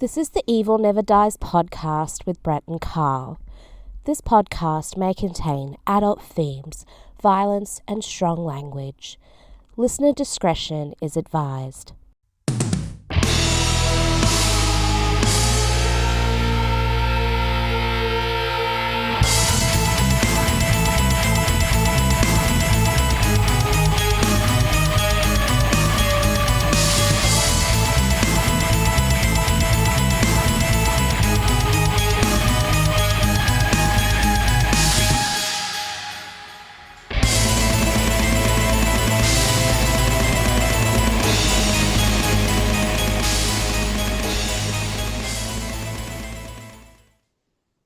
This is the Evil Never Dies podcast with Brett and Carl. This podcast may contain adult themes, violence, and strong language. Listener discretion is advised.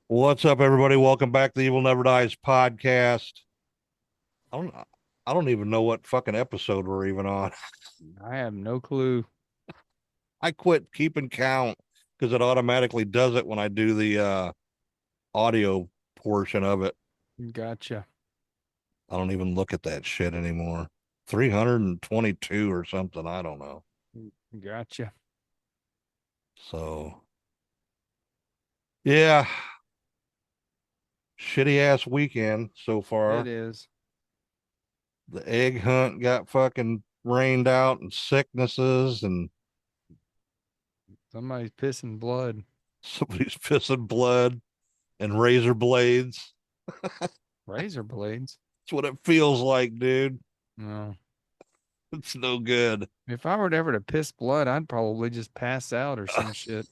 What's up, everybody? Welcome back to the Evil Never Dies podcast. I don't even know what fucking episode we're even on. I have no clue. I quit keeping count because it automatically does it when I do the audio portion of it. Gotcha. I don't even look at that shit anymore. 322 or something. I don't know. Gotcha. So, yeah. Shitty ass weekend so far. It is. The egg hunt got fucking rained out and sicknesses and Somebody's pissing blood. somebody's pissing blood and razor blades. Razor blades? That's what it feels like, dude. No. It's no good. If I were ever to piss blood, I'd probably just pass out or some shit.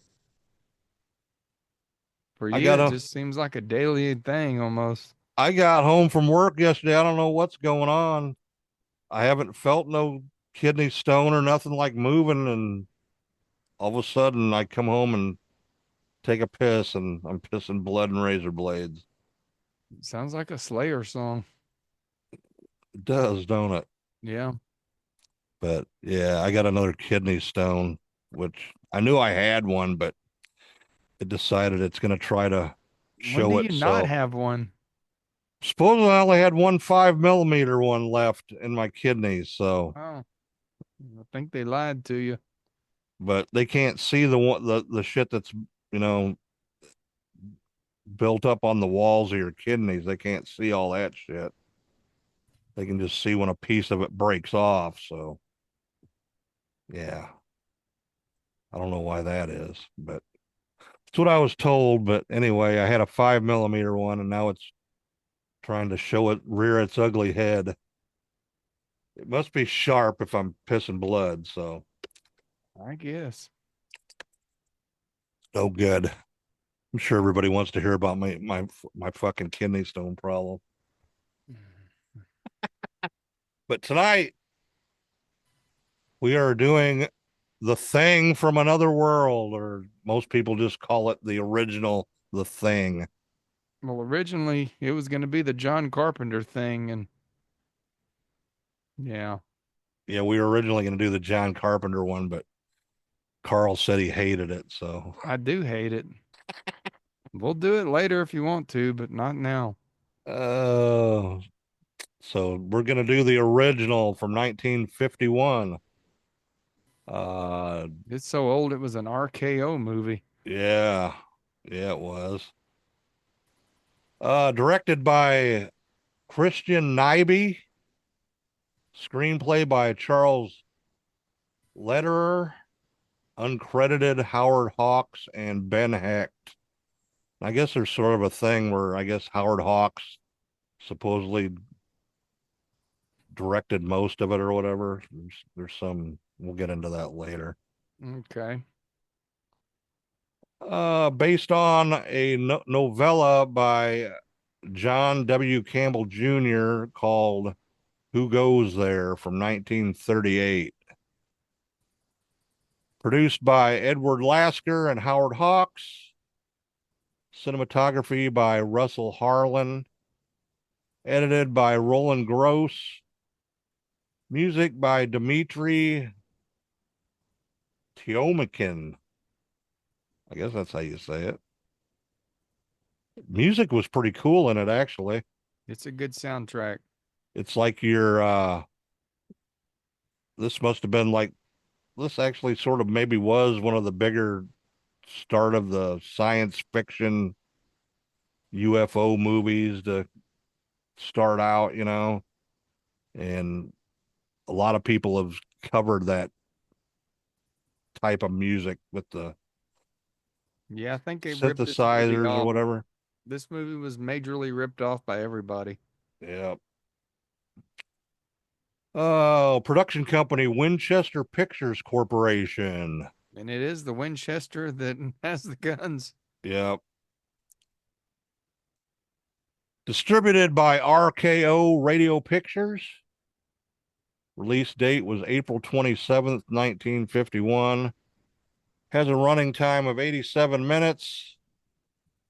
For you, it just seems like a daily thing almost. I got home from work yesterday. I don't know what's going on. I haven't felt no kidney stone or nothing like moving, and all of a sudden I come home and take a piss and I'm pissing blood and razor blades. Sounds like a Slayer song. It does, don't it? Yeah. But yeah, I got another kidney stone, which I knew I had one, but it decided it's going to try to show When do you itself. not have one? Supposedly I only had one 5 millimeter one left in my kidneys, so. Oh, I think they lied to you. But they can't see the shit that's, you know, built up on the walls of your kidneys. They can't see all that shit. They can just see when a piece of it breaks off. So, yeah, I don't know why that is, but it's what I was told. But anyway, I had a 5 millimeter one, and now it's trying to rear its ugly head. It must be sharp if I'm pissing blood. So, I guess. no good. I'm sure everybody wants to hear about my fucking kidney stone problem. But tonight we are doing The Thing from Another World, or most people just call it the original The Thing. Well, originally it was going to be the John Carpenter thing, and yeah. Yeah, we were originally going to do the John Carpenter one, but Carl said he hated it, so. I do hate it. We'll do it later if you want to, but not now. So we're going to do the original from 1951. It's so old it was an RKO movie. Yeah, it was. Directed by Christian Nyby. Screenplay by Charles Lederer. Uncredited Howard Hawks and Ben Hecht. I guess there's sort of a thing where I guess Howard Hawks supposedly directed most of it or whatever. There's some, we'll get into that later. Okay. Based on a novella by John W. Campbell Jr. called Who Goes There from 1938. Produced by Edward Lasker and Howard Hawks. Cinematography by Russell Harlan. Edited by Roland Gross. Music by Dmitri Tyomakin. I guess that's how you say it. Music was pretty cool in it, actually. It's a good soundtrack. It's like this must have been like, this actually sort of maybe was one of the bigger start of the science fiction UFO movies to start out, and a lot of people have covered that type of music with the Yeah, I think they ripped this movie synthesizers or off. whatever. This movie was majorly ripped off by everybody. Yeah. Oh, production company Winchester Pictures Corporation. And it is the Winchester that has the guns. Yep. Distributed by RKO Radio Pictures. Release date was April 27th, 1951. Has a running time of 87 minutes.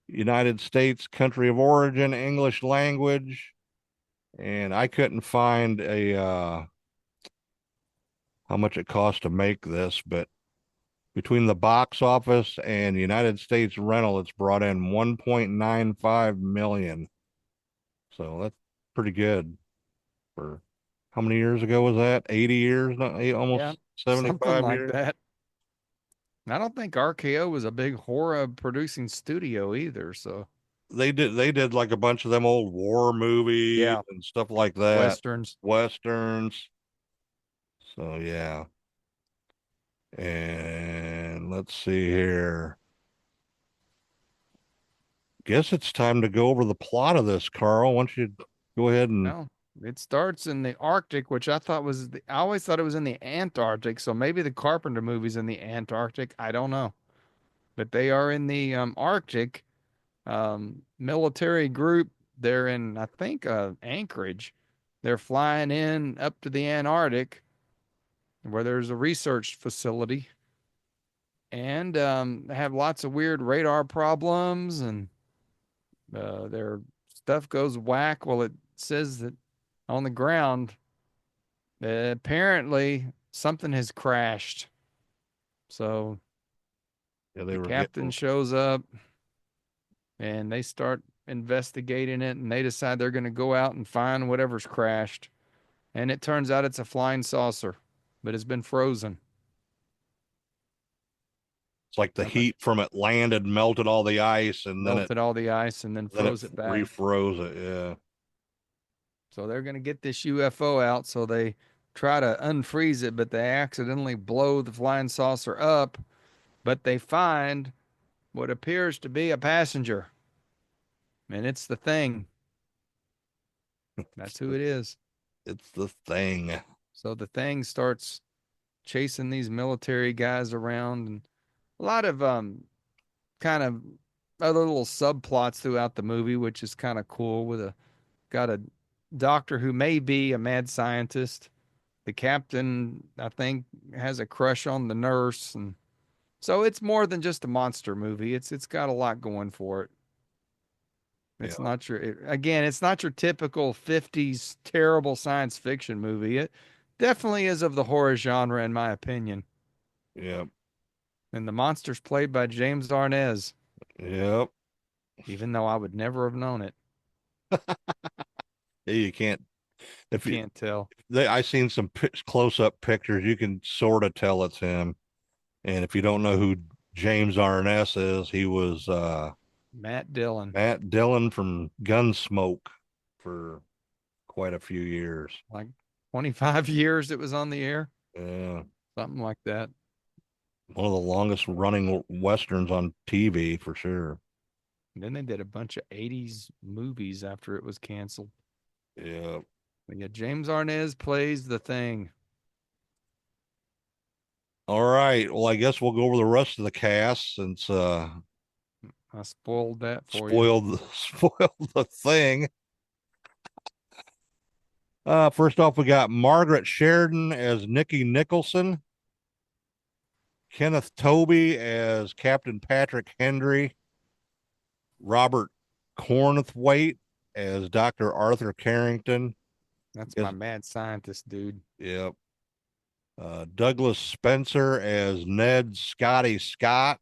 United States, country of origin, English language. And I couldn't find how much it cost to make this, but between the box office and United States rental, it's brought in 1.95 million. So that's pretty good for how many years ago was that? 80 years, Yeah, almost something 75 like years. that. I don't think RKO was a big horror producing studio either. So They did like a bunch of them old war movies yeah, and stuff like that. westerns. Westerns. So yeah. And let's see here. Guess it's time to go over the plot of this, Carl. Why don't you go ahead and No, it starts in the Arctic, which I thought was I always thought it was in the Antarctic. So maybe the Carpenter movie's in the Antarctic. I don't know, but they are in the Arctic. Military group. They're in, I think, Anchorage. They're flying in up to the Antarctic where there's a research facility, and they have lots of weird radar problems, and their stuff goes whack. Well, it says that on the ground, apparently something has crashed. So yeah, the they were captain getting shows up and they start investigating it, and they decide they're going to go out and find whatever's crashed. And it turns out it's a flying saucer, but it's been frozen. it's like the I'm not heat from it landed, melted all the ice, and then it melted all the ice and then then it froze it back. refroze it. Yeah. So they're going to get this UFO out. So they try to unfreeze it, but they accidentally blow the flying saucer up. But they find what appears to be a passenger, and it's the thing. That's who it is. It's the thing. So the thing starts chasing these military guys around, and a lot of kind of other little subplots throughout the movie, which is kind of cool. With a got a doctor who may be a mad scientist. The captain, I think, has a crush on the nurse, and so it's more than just a monster movie. It's got a lot going for it. It's Yeah. not your again, it's not your typical 50s terrible science fiction movie. It definitely is of the horror genre in my opinion. Yep. And the monster's played by James Arnaz, Yep. even though I would never have known it. Yeah, you can't. You If you, can't tell. I seen some close-up pictures, you can sort of tell it's him. And if you don't know who James Arness is, he was Matt Dillon, Matt Dillon from Gunsmoke for quite a few years. like 25 years it was on the air, Yeah. something like that. One of the longest running westerns on TV for sure. And then they did a bunch of 80s movies after it was canceled. Yeah. But yeah, James Arnaz plays the thing. All right. Well, I guess we'll go over the rest of the cast since I spoiled that for you. spoiled the thing. First off, we got Margaret Sheridan as Nikki Nicholson, Kenneth Tobey as Captain Patrick Hendry, Robert Cornthwaite as Dr. Arthur Carrington. That's Yes. my mad scientist dude. Yep. Douglas Spencer as Ned Scotty Scott.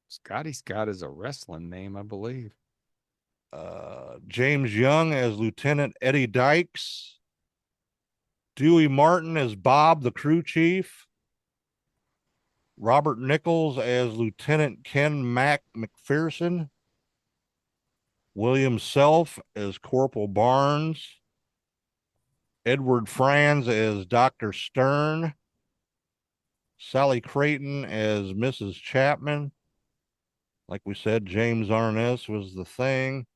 Scotty Scott is a wrestling name, I believe. James Young as Lieutenant Eddie Dykes. Dewey Martin as Bob, the crew chief. Robert Nichols as Lieutenant Ken Mac McPherson, William Self as Corporal Barnes, Edward Franz as Dr. Stern, Sally Creighton as Mrs. Chapman. Like we said, James Arness was the Thing.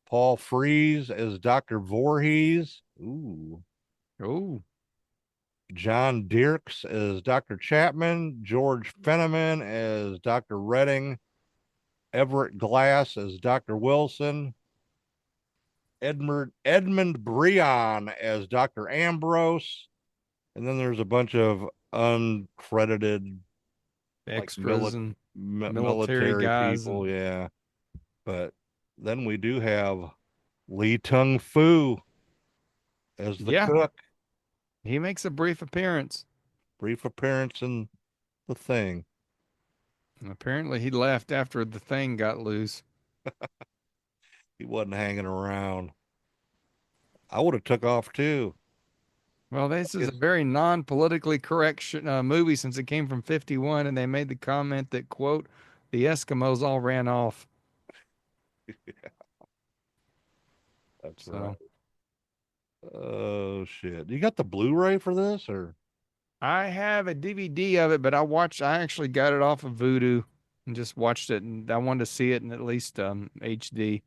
Paul Frees as Dr. Voorhees. Ooh. Oh, John Dirks as Dr. Chapman. George Fenneman as Dr. Redding. Everett Glass as Dr. Wilson. Edmund Breon as Dr. Ambrose. And then there's a bunch of uncredited like extras and military military guys people, and yeah. But then we do have Lee Tung Fu as the yeah, cook. he makes a brief appearance. Brief appearance in The Thing. And apparently he left after the thing got loose. He wasn't hanging around. I would have took off too. Well, this is a It's- very non-politically correct movie since it came from 51 and they made the comment that, quote, the Eskimos all ran off. That's right. So Oh shit! You got the Blu-ray for this, or I have a DVD of it, but I actually got it off of Vudu and just watched it, and I wanted to see it in at least HD.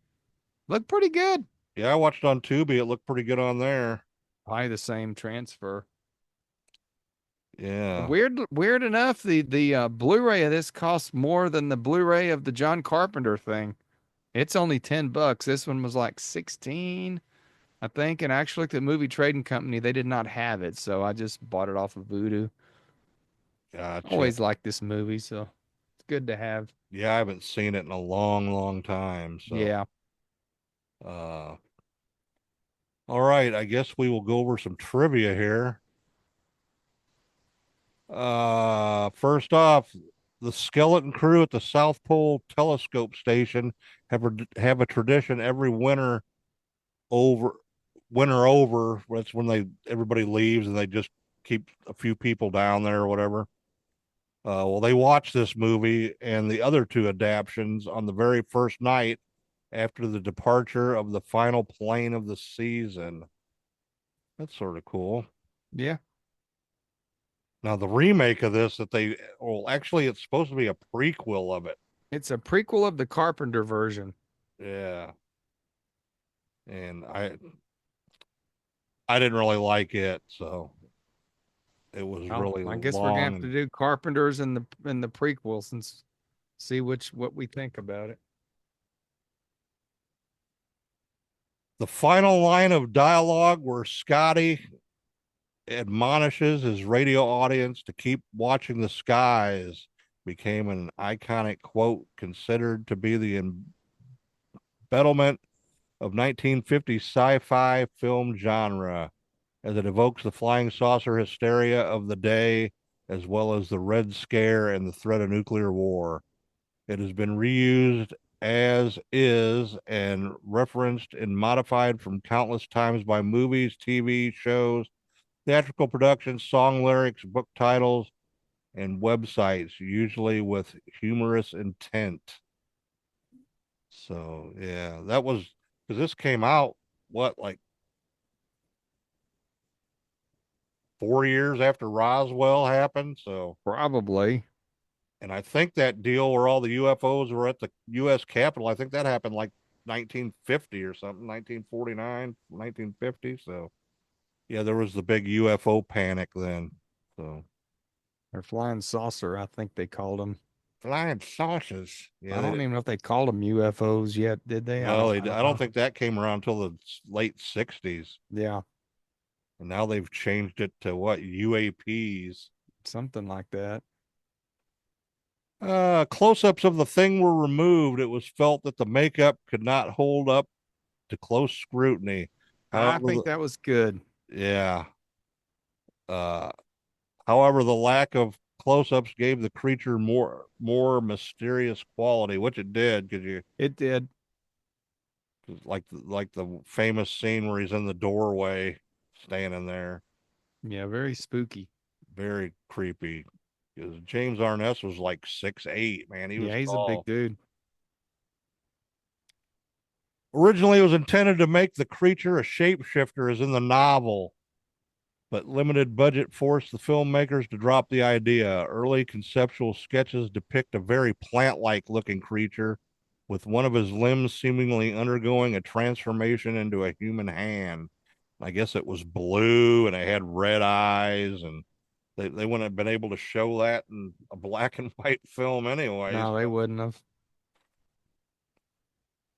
Looked pretty good. yeah, I watched on Tubi. It looked pretty good on there. Probably the same transfer. Yeah, Weird enough, the Blu-ray of this costs more than the Blu-ray of the John Carpenter thing. It's only $10. This one was like 16, I think. And I actually looked at Movie Trading Company. They did not have it, so I just bought it off of Vudu. gotcha. Always liked this movie, so it's good to have. Yeah, I haven't seen it in a long, long time. So, Yeah. uh, all right. I guess we will go over some trivia here. First off, the skeleton crew at the South Pole Telescope Station have a tradition every over winter over. That's when everybody leaves and they just keep a few people down there or whatever. Well, they watched this movie and the other two adaptions on the very first night after the departure of the final plane of the season. That's sort of cool. Yeah. Now, the remake of this well, actually, it's supposed to be a prequel of it. It's a prequel of the Carpenter version. Yeah. And I didn't really like it, so it was Oh, really I guess we're gonna long have to and do Carpenter's and the prequels and see what we think about it. the final line of dialogue where Scotty admonishes his radio audience to keep watching the skies became an iconic quote considered to be the embodiment of 1950 sci-fi film genre, as it evokes the flying saucer hysteria of the day as well as the Red Scare and the threat of nuclear war. It has been reused as is and referenced and modified from countless times by movies, TV shows, theatrical productions, song lyrics, book titles, and websites, usually with humorous intent. So, yeah, that was because this came out, what, like 4 years after Roswell happened? So, Probably. and I think that deal where all the UFOs were at the U.S. Capitol, I think that happened like 1950 or something, 1949, 1950. So, yeah, there was the big UFO panic then. So, Or flying saucer, I think they called them. flying saucers. I Yeah, don't even know if they called them UFOs yet, did they? well, I don't I don't know. think that came around until the late 60s. Yeah, And now they've changed it to what? UAPs. something like that. Close-ups of the thing were removed. It was felt that the makeup could not hold up to close scrutiny. I However, think that was good. yeah. Uh, however, the lack of close-ups gave the creature more mysterious quality, which it did, because you It did. like the famous scene where he's in the doorway, standing there, Yeah, very spooky. very creepy. because James Arness was like 6'8", man. He was Yeah, he's a big tall. dude. Originally, it was intended to make the creature a shapeshifter, as in the novel, but limited budget forced the filmmakers to drop the idea. Early conceptual sketches depict a very plant-like looking creature, with one of his limbs seemingly undergoing a transformation into a human hand. I guess it was blue and it had red eyes, and they wouldn't have been able to show that in a black and white film anyway. No, they wouldn't have.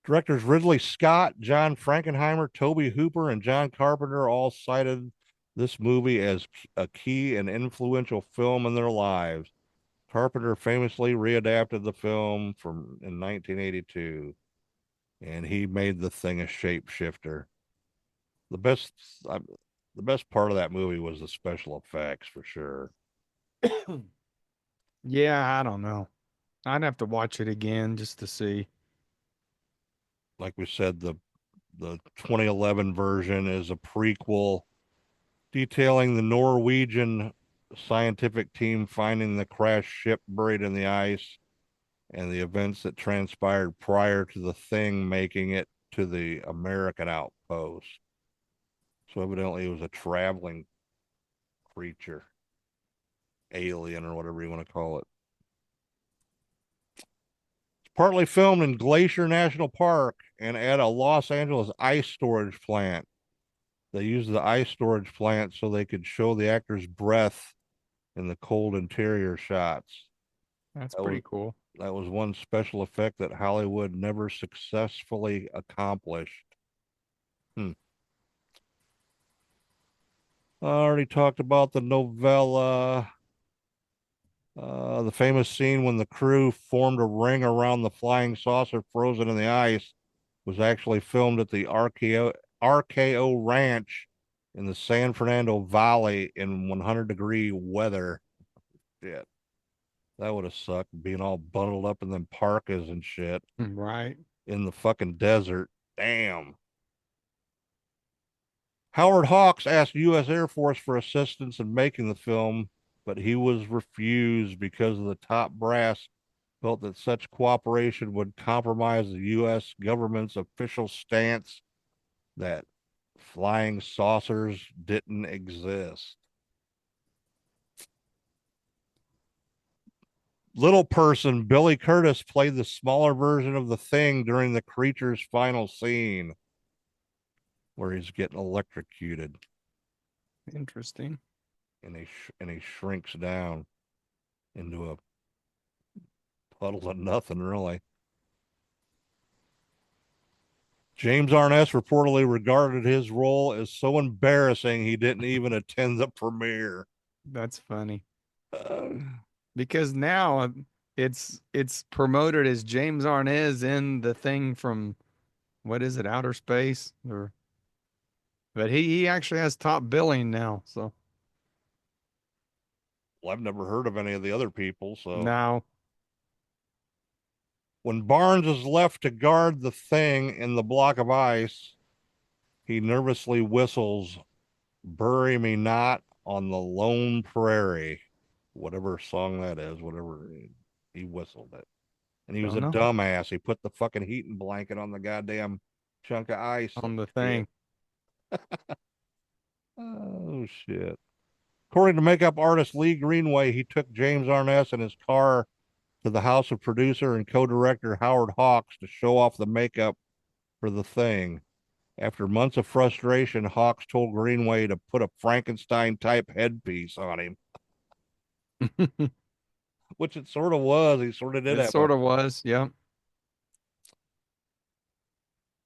Directors Ridley Scott, John Frankenheimer, Toby Hooper, and John Carpenter all cited this movie as a key and influential film in their lives. Carpenter famously readapted the film in 1982, and he made the thing a shapeshifter. The best, the best part of that movie was the special effects for sure. Yeah, I don't know. I'd have to watch it again just to see. Like we said, the 2011 version is a prequel detailing the Norwegian scientific team finding the crashed ship buried in the ice and the events that transpired prior to the thing making it to the American outpost. So evidently it was a traveling creature, alien, or whatever you want to call it. It's partly filmed in Glacier National Park and at a Los Angeles ice storage plant. They used the ice storage plant so they could show the actor's breath in the cold interior shots. That's That pretty was cool. that was one special effect that Hollywood never successfully accomplished. I already talked about the novella. The famous scene when the crew formed a ring around the flying saucer frozen in the ice was actually filmed at the RKO Ranch in the San Fernando Valley in 100-degree weather. Shit, that would have sucked being all bundled up in them parkas and shit Right. in the fucking desert. Damn. Howard Hawks asked U.S. Air Force for assistance in making the film, but he was refused because of the top brass felt that such cooperation would compromise the U.S. government's official stance that flying saucers didn't exist. Little person Billy Curtis played the smaller version of the thing during the creature's final scene where he's getting electrocuted Interesting. and he shrinks down into a puddle of nothing, really. James Arness reportedly regarded his role as so embarrassing he didn't even attend the premiere. That's funny. Because now it's promoted as James Arnez in the thing from what is it, outer space? But he actually has top billing now, so Well, I've never heard of any of the other people, so now when Barnes is left to guard the thing in the block of ice, he nervously whistles, "Bury Me Not on the Lone Prairie," whatever song that is, whatever he whistled it. And he was don't a know dumbass. He put the fucking heating blanket on the goddamn chunk of ice. on the thing. Oh, shit. According to makeup artist Lee Greenway, he took James Arness in his car to the house of producer and co-director Howard Hawks to show off the makeup for the thing. After months of frustration, Hawks told Greenway to put a Frankenstein-type headpiece on him, which it sort of was. He sort of did It have sort of was, yeah.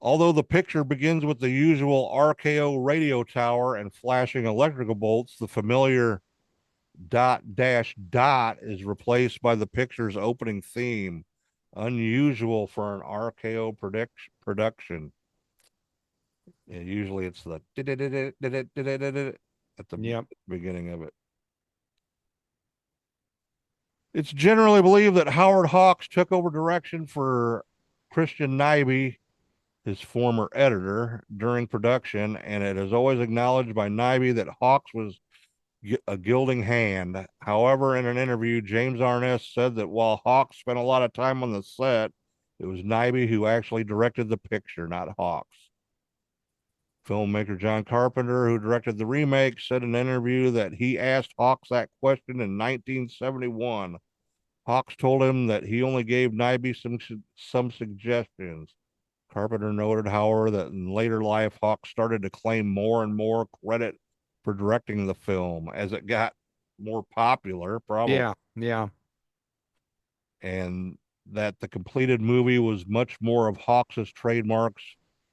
Although the picture begins with the usual RKO radio tower and flashing electrical bolts, the familiar dot dash dot is replaced by the picture's opening theme, unusual for an RKO production. Yeah, usually it's the at the Yep. beginning of it. It's generally believed that Howard Hawks took over direction for Christian Nyby, his former editor, during production, and it is always acknowledged by Nyby that Hawks was a gilding hand. However, in an interview, James Arness said that while Hawks spent a lot of time on the set, it was Nyby who actually directed the picture, not Hawks. Filmmaker John Carpenter, who directed the remake, said in an interview that he asked Hawks that question in 1971. Hawks told him that he only gave Nyby some suggestions. Carpenter noted, however, that in later life, Hawks started to claim more and more credit for directing the film as it got more popular, probably, Yeah. and that the completed movie was much more of Hawks's trademarks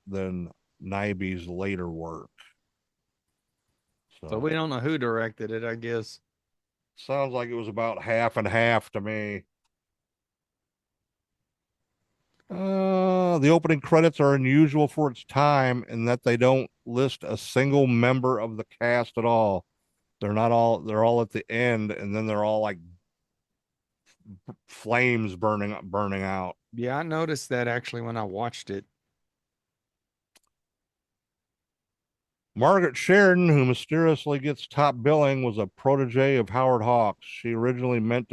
than Nyby's later work. So we don't know who directed it, I guess. Sounds like it was about half and half to me. The opening credits are unusual for its time in that they don't list a single member of the cast at all. They're all at the end, and then they're all like flames burning out. Yeah, I noticed that actually when I watched it. Margaret Sheridan, who mysteriously gets top billing, was a protege of Howard Hawks. She originally meant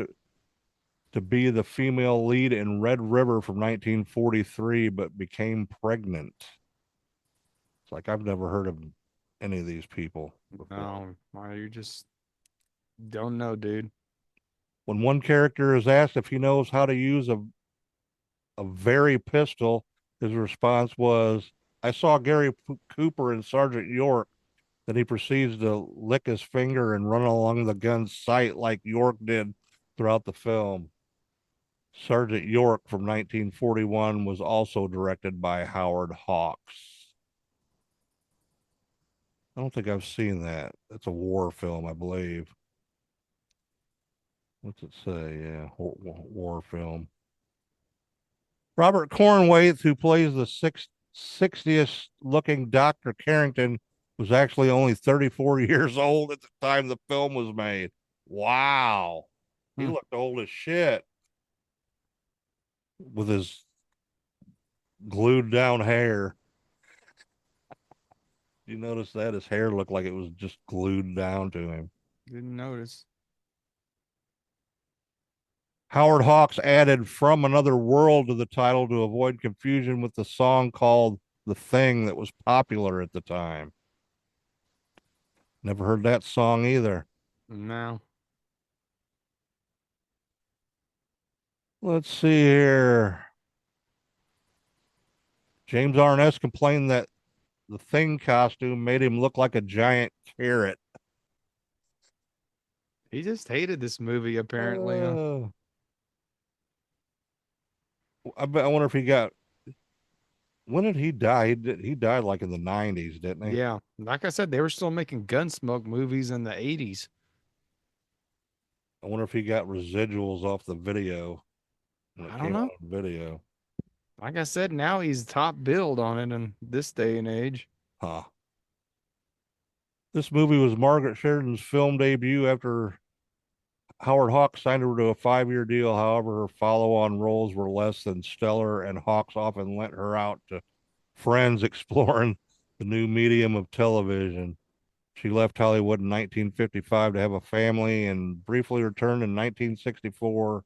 to be the female lead in Red River from 1943, but became pregnant. It's like I've never heard of any of these people before. No, well, you just don't know, dude. When one character is asked if he knows how to use a very pistol, his response was, I saw Gary Cooper in Sergeant York. Then he proceeds to lick his finger and run along the gun's sight like York did throughout the film. Sergeant York from 1941 was also directed by Howard Hawks. I don't think I've seen that. It's a war film, I believe. What's it say? Yeah, war film. Robert Cornwaith, who plays the 60th looking Dr. Carrington, was actually only 34 years old at the time the film was made. Wow. He looked old as shit with his glued down hair. You notice that his hair looked like it was just glued down to him. Didn't notice. Howard Hawks added From Another World to the title to avoid confusion with the song called The Thing that was popular at the time. Never heard that song either. No. Let's see here. James Arness complained that the Thing costume made him look like a giant carrot. He just hated this movie, apparently. I wonder if he got. When did he die? He died like in the 90s, didn't he? Yeah. Like I said, they were still making Gunsmoke movies in the 80s. I wonder if he got residuals off the video. I don't know. Video. Like I said, now he's top billed on it in this day and age. Huh. This movie was Margaret Sheridan's film debut after Howard Hawks signed her to a 5-year deal. However, her follow-on roles were less than stellar, and Hawks often lent her out to friends exploring the new medium of television. She left Hollywood in 1955 to have a family and briefly returned in 1964,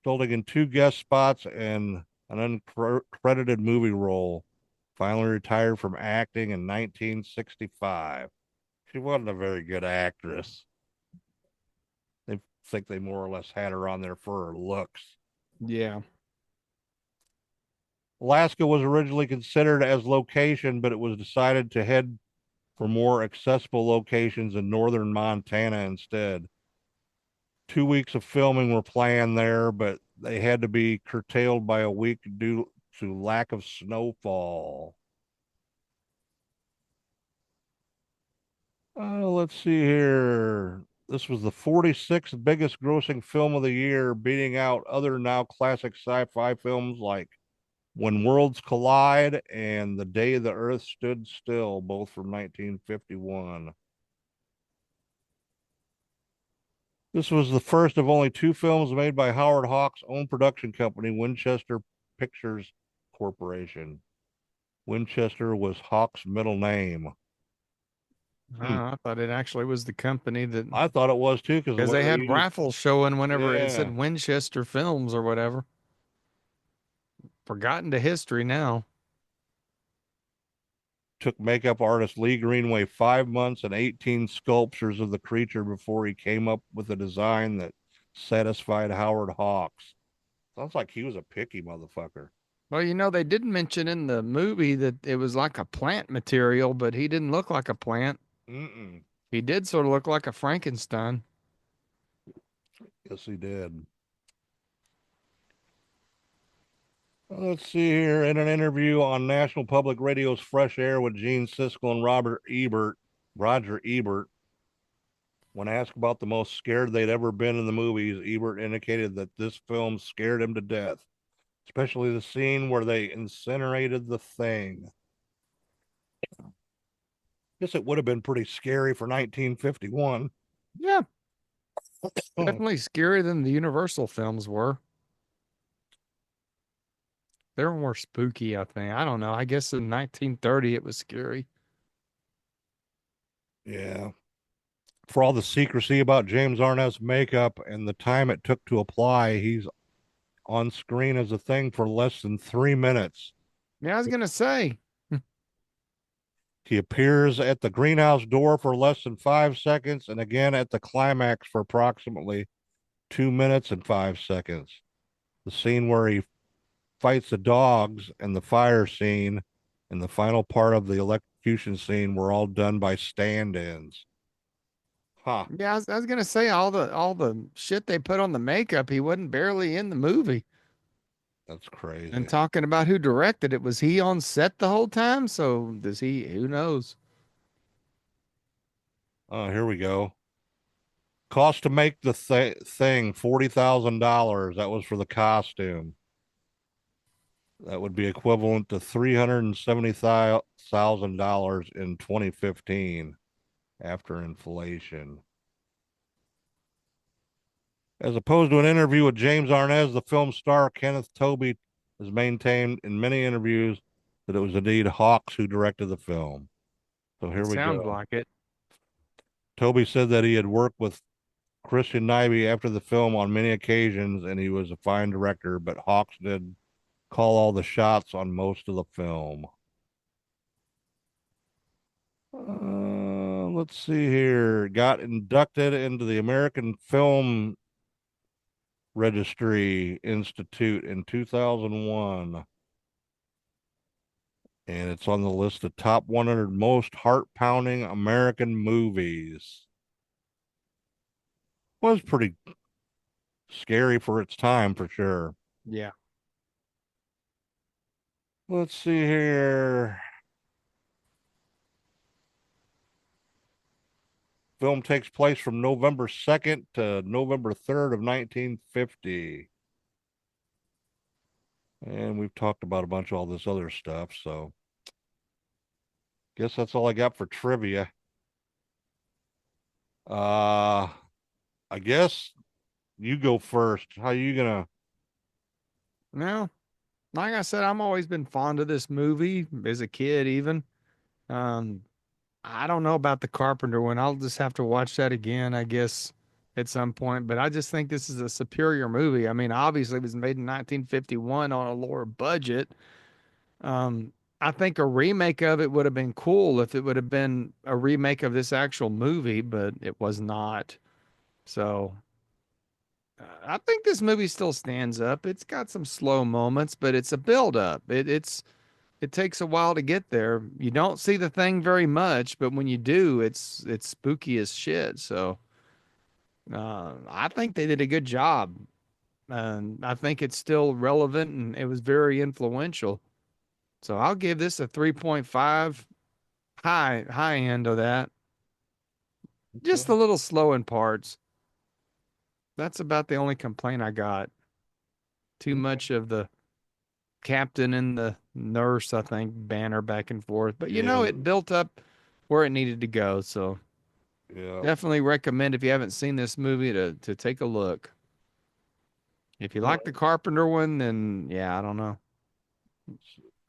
resulting in 2 guest spots and an uncredited movie role. Finally retired from acting in 1965. She wasn't a very good actress. They think they more or less had her on there for her looks. Yeah. Alaska was originally considered as location, but it was decided to head for more accessible locations in northern Montana instead. 2 weeks of filming were planned there, but they had to be curtailed by a week due to lack of snowfall. Let's see here. This was the 46th biggest grossing film of the year, beating out other now classic sci-fi films like When Worlds Collide and The Day the Earth Stood Still, both from 1951. This was the first of only 2 films made by Howard Hawks' own production company, Winchester Pictures Corporation. Winchester was Hawks' middle name. I thought it actually was the company that, I thought it was too because the because way they they had used. raffles showing whenever it Yeah, said Winchester Films or whatever. Forgotten to history now. took makeup artist Lee Greenway 5 months and 18 sculptures of the creature before he came up with a design that satisfied Howard Hawks. Sounds like he was a picky motherfucker. Well, they did mention in the movie that it was like a plant material, but he didn't look like a plant. Mm-mm. He did sort of look like a Frankenstein. Yes, he did. Let's see here. In an interview on National Public Radio's Fresh Air with Gene Siskel and Roger Ebert, when asked about the most scared they'd ever been in the movies, Ebert indicated that this film scared him to death, especially the scene where they incinerated the thing. Guess it would have been pretty scary for 1951. Yeah, definitely scarier than the Universal films were. They were more spooky, I think. I don't know. I guess in 1930 it was scary. Yeah. For all the secrecy about James Arnett's makeup and the time it took to apply, he's on screen as a thing for less than 3 minutes. Yeah, I was gonna say. He appears at the greenhouse door for less than 5 seconds and again at the climax for approximately 2 minutes and 5 seconds. The scene where he fights the dogs and the fire scene and the final part of the electrocution scene were all done by stand-ins. Huh. Yeah, I was gonna say all the shit they put on the makeup, he wasn't barely in the movie. That's And crazy. talking about who directed it, was he on set the whole time? So does he? Who knows? Oh, here we go. Cost to make the thing $40,000. That was for the costume. That would be equivalent to $370,000 in 2015 after inflation. As opposed to an interview with James Arnaz, the film star Kenneth Tobey has maintained in many interviews that it was indeed Hawks who directed the film. So here we Sounds go. like it. Tobey said that he had worked with Christian Nyby after the film on many occasions and he was a fine director, but Hawks did call all the shots on most of the film. Let's see here. Got inducted into the American Film Registry Institute in 2001. And it's on the list of top 100 most heart-pounding American movies. Was pretty scary for its time, for sure. Yeah. Let's see here. Film takes place from November 2nd to November 3rd of 1950. And we've talked about a bunch of all this other stuff, so guess that's all I got for trivia. I guess you go first. How you gonna? Now, like I said, I'm always been fond of this movie as a kid, even. Um, I don't know about the Carpenter one. I'll just have to watch that again, I guess, at some point. But I just think this is a superior movie. I mean, obviously, it was made in 1951 on a lower budget. Um, I think a remake of it would have been cool if it would have been a remake of this actual movie, but it was not. So I think this movie still stands up. It's got some slow moments, but it's a build up. It takes a while to get there. You don't see the thing very much, but when you do, it's spooky as shit. So I think they did a good job, and I think it's still relevant and it was very influential. So I'll give this a 3.5, high end of that. Just a Okay. little slow in parts. That's about the only complaint I got. Too Okay. much of the captain and the nurse, I think, banner back and forth. But Yeah. it built up where it needed to go. So Yeah. definitely recommend, if you haven't seen this movie, to take a look. If you like the Carpenter one, then yeah, I don't know.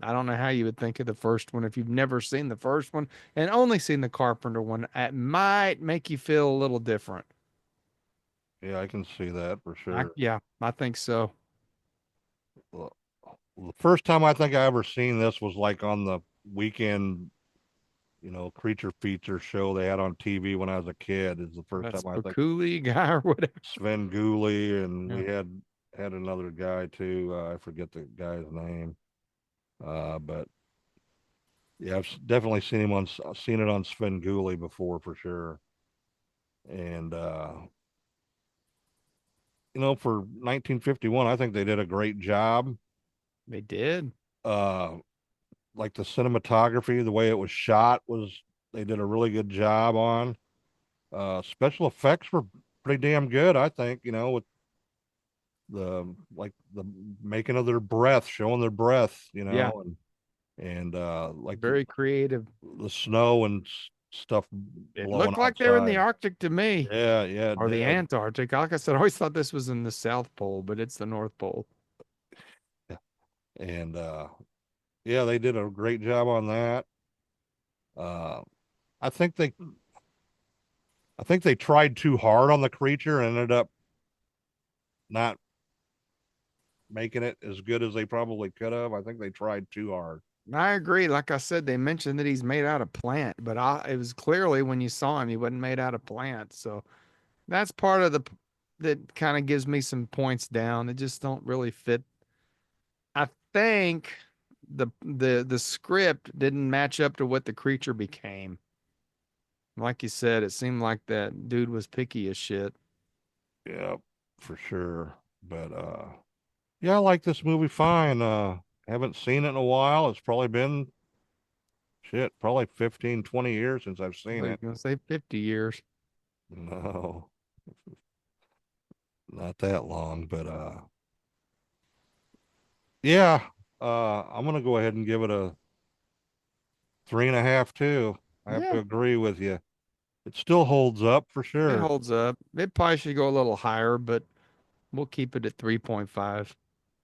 I don't know how you would think of the first one if you've never seen the first one and only seen the Carpenter one. It might make you feel a little different. Yeah, I can see that for sure. Yeah, I think so. Well, the first time I think I ever seen this was like on the weekend, creature feature show they had on TV when I was a kid. Is the first That's time I think Bakuli guy or whatever. Sven Gulli, and Yeah. we had another guy too. I forget the guy's name. But yeah, I've definitely seen it on Sven Gulli before for sure. And for 1951, I think they did a great job. They did. Uh, like the cinematography, the way it was shot they did a really good job on. Special effects were pretty damn good, I think, with the making of their breath, showing their breath, Yeah. and like Very creative. the snow and stuff It blowing looked like they were in the outside. Arctic to me. Yeah, it Or the did. Antarctic. Like I said, I always thought this was in the South Pole, but it's the North Pole. Yeah. And yeah, they did a great job on that. Uh, I think they tried too hard on the creature and ended up not making it as good as they probably could have. I think they tried too hard. I agree. Like I said, they mentioned that he's made out of plant, but it was clearly when you saw him, he wasn't made out of plant. So that's part of that kind of gives me some points down. It just don't really fit. I think the script didn't match up to what the creature became. Like you said, it seemed like that dude was picky as shit. Yeah, for sure. But yeah, I like this movie fine. Haven't seen it in a while. It's probably been probably 15, 20 years since I've I seen was it. gonna say 50 years. No, not that long, but yeah, I'm gonna go ahead and give it a 3.5 too. I have Yeah, to agree with you. It still holds up for it sure. holds up. It probably should go a little higher, but we'll keep it at 3.5.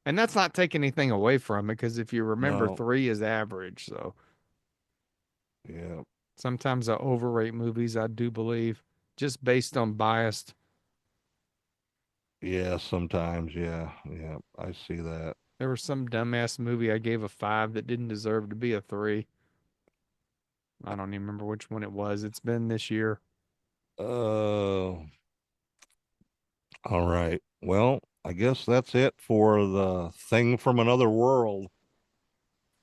And that's not taking anything away from it because if you remember, No, 3 is average. So yeah, sometimes I overrate movies, I do believe, just based on bias. yeah, sometimes, yeah, yeah, I see that. There was some dumbass movie I gave a 5 that didn't deserve to be a 3. I don't even remember which one it was. It's been this year. Oh, all right. Well, I guess that's it for the thing from another world.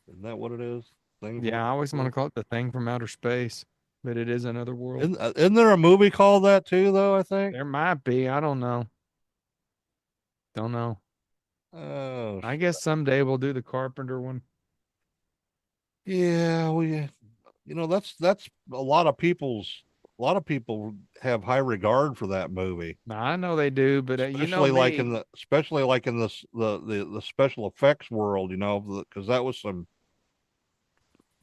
Isn't that what it is? Thing from Yeah, I another always want to world. call it the thing from outer space, but it is another world. Isn't there a movie called that too, though? I think. There might be. I don't know. Don't know. Oh, I guess someday we'll do the Carpenter one. yeah. That's a lot of people have high regard for that movie. Now, I know they do, but you know me. Especially like in the special effects world, because that was some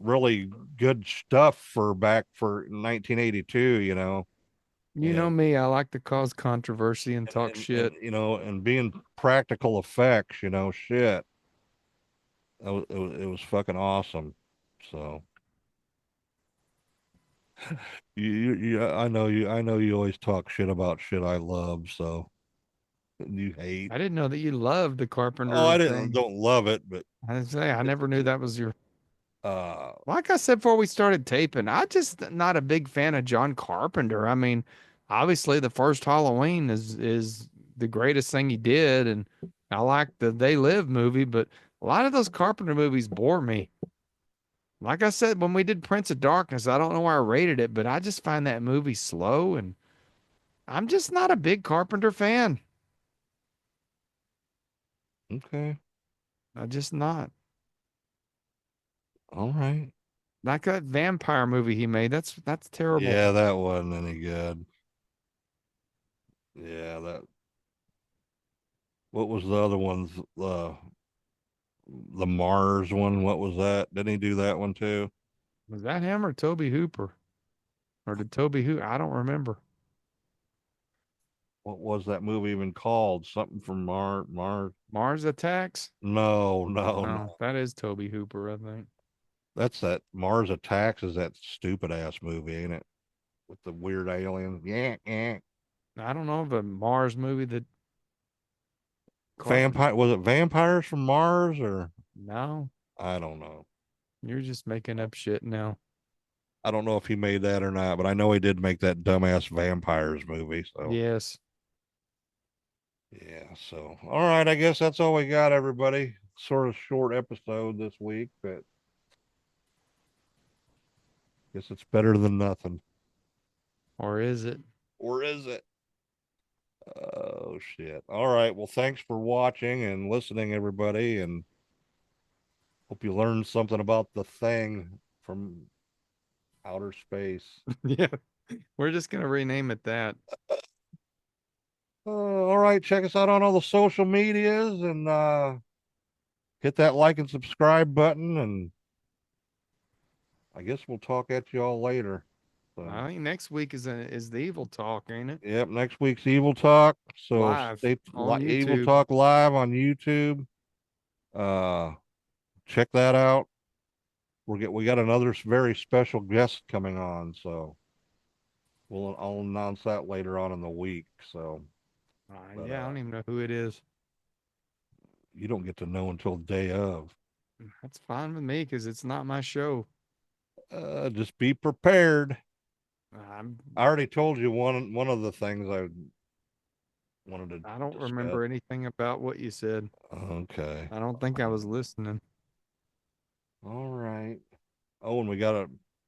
really good stuff for back for 1982, You know and me. I like to cause controversy and talk shit. and being practical effects, shit, it was fucking awesome. So I know you always talk shit about shit I love, so you hate. I didn't know that you loved the Oh, Carpenter I didn't thing. don't love it, but I say I never knew that was your. uh Like I said before we started taping, I just not a big fan of John Carpenter. I mean, obviously the first Halloween is the greatest thing he did, and I like the They Live movie, but a lot of those Carpenter movies bore me. Like I said, when we did Prince of Darkness, I don't know why I rated it, but I just find that movie slow, and I'm just not a big Carpenter fan. okay, I just not. all right. Like that vampire movie he made. That's terrible. Yeah, that wasn't any good. Yeah, that what was the other ones? The Mars one, what was that? Didn't he do that one too? Was that him or Toby Hooper? Or did Toby Hooper? I don't remember. what was that movie even called? Something from Mars. Mars Attacks? No, no, No, no. that is Toby Hooper, I think. That's that Mars Attacks is that stupid ass movie, ain't it? With the weird aliens. Yeah, yeah. I don't know of a Mars movie that Vampire, was it Vampires from Mars or No, I don't know. you're just making up shit now. I don't know if he made that or not, but I know he did make that dumbass vampires movie. So Yes. yeah, so all right, I guess that's all we got, everybody. Sort of short episode this week, but guess it's better than nothing. Or is it? Or is it? Oh shit. All right. Well, thanks for watching and listening, everybody, and hope you learned something about the thing from outer space. Yeah. We're just gonna rename it that. All right, check us out on all the social medias and hit that like and subscribe button, and I guess we'll talk at you all later. So, I think next week is the Evil Talk, ain't it? yep, next week's Evil Talk. So Live on Evil YouTube. Talk live on YouTube. Check that out. We got another very special guest coming on, so I'll announce that later on in the week. So, but, Yeah, I don't even know who it is. you don't get to know until day of. That's fine with me because it's not my show. Just be prepared. I'm, I already told you one of the things I wanted to I don't discuss. remember anything about what you said. Okay. I don't think I was listening. All right. Oh, and we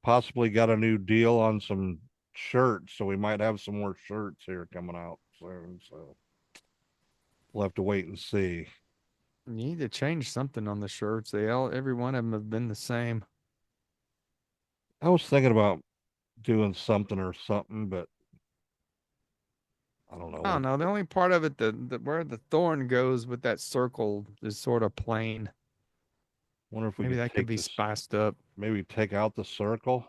possibly got a new deal on some shirts, so we might have some more shirts here coming out soon. So we'll have to wait and see. You need to change something on the shirts. Every one of them have been the same. I was thinking about doing something or something, but I don't know. I don't know. The only part of it that where the thorn goes with that circle is sort of plain. Wonder if we Maybe could that could be spiced up. maybe take out the circle.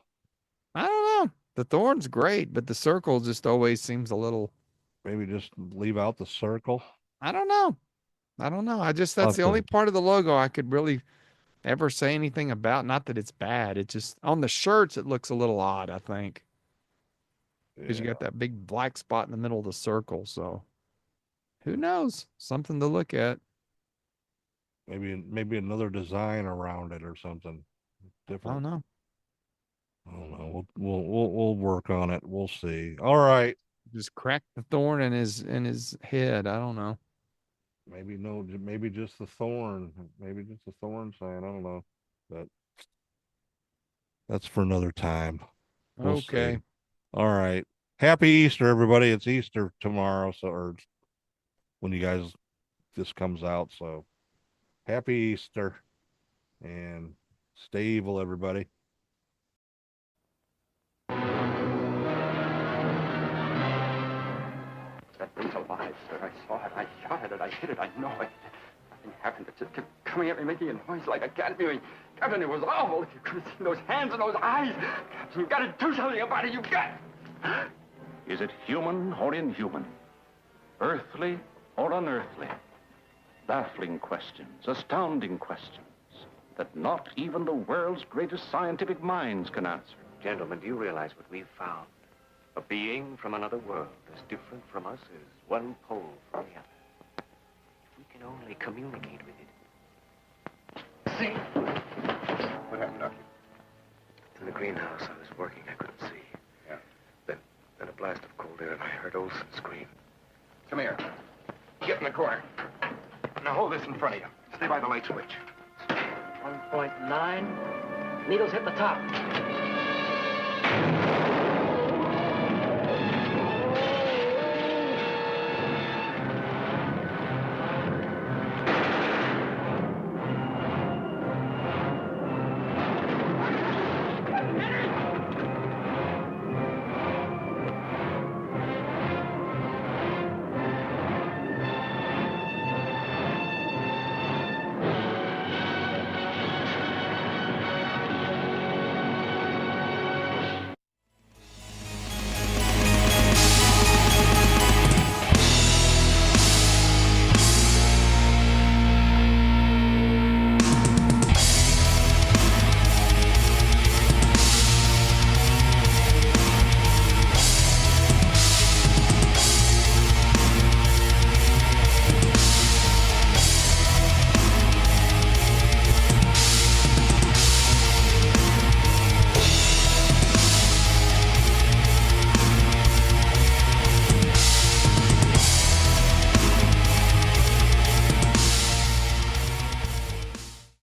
I don't know. The thorn's great, but the circle just always seems a little. Maybe just leave out the circle. I don't know. I don't know. That's the only part of the logo I could really ever say anything about. Not that it's bad. It just on the shirts it looks a little odd, I think. Because you got that big black spot in the middle of the circle. So who knows? Something to look at. Maybe another design around it or something different. I don't know. I don't know. We'll work on it. We'll see. All right. Just crack the thorn in his head. I don't know. Maybe no. Maybe just the thorn. Maybe just the thorn sign. I don't know. But that's for another time. We'll Okay. see. All right. Happy Easter, everybody. It's Easter tomorrow, or when you guys this comes out. So happy Easter and stay evil, everybody. That thing's alive, sir. I saw it. I shot at it. I hit it. I know it. Nothing happened. It just kept coming at me, making a noise like a cat mewing. Captain, it was awful. If you could have seen those hands and those eyes. Captain, you've got to do something about it. You've got... Is it human or inhuman? Earthly or unearthly? Baffling questions, astounding questions that not even the world's greatest scientific minds can answer. Gentlemen, do you realize what we've found? A being from another world, as different from us as one pole from the other. If we can only communicate with it. See? What happened, Doctor? In the greenhouse, I was working. I couldn't see. Yeah. Then a blast of cold air, and I heard Olson scream. Come here. Get in the corner. Now hold this in front of you. Stay by the light switch. 1.9. Needles hit the top.